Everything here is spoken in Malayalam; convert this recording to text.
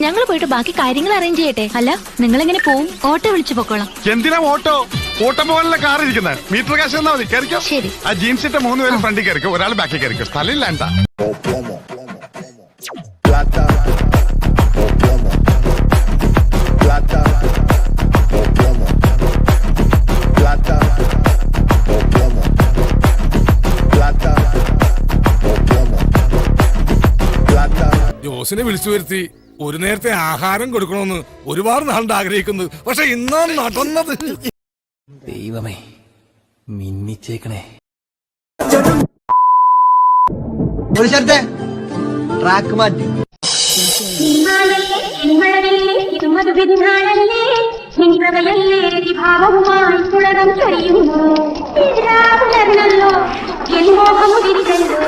ഞങ്ങൾ പോയിട്ട് ബാക്കി കാര്യങ്ങൾ അറേഞ്ച് ചെയ്യട്ടെ. അല്ല നിങ്ങൾ എങ്ങനെ പോവും? ഓട്ടോ വിളിച്ചു പൊക്കോളാം. എന്തിനാ ഓട്ടോ? ഓട്ടം പോകാനുള്ള കാർ ഇരിക്കുന്നത്. മീറ്റർ കാശ് തന്നാ മതി. കയറിക്കോ. ശരി. ആ ജീൻസ് ഇട്ട 3 പേരും ഫ്രണ്ടിൽ കയറിക്കോ, ഒരാൾ ബാക്കിൽ കയറിക്കോ. സ്ഥലമില്ല എന്താ. ജോസിനെ വിളിച്ചു വരുത്തി ഒരു നേരത്തെ ആഹാരം കൊടുക്കണമെന്ന് ഒരുപാട് നാളുണ്ട് ആഗ്രഹിക്കുന്നത്. പക്ഷെ ഇന്നാ നടന്നത്. ദൈവമേ, മിന്നിച്ചേക്കണേ. ഒരു സ്ഥലത്തെ ട്രാക്ക് മാറ്റി. എൻ മോഹമുദിരിച്ചല്ലോ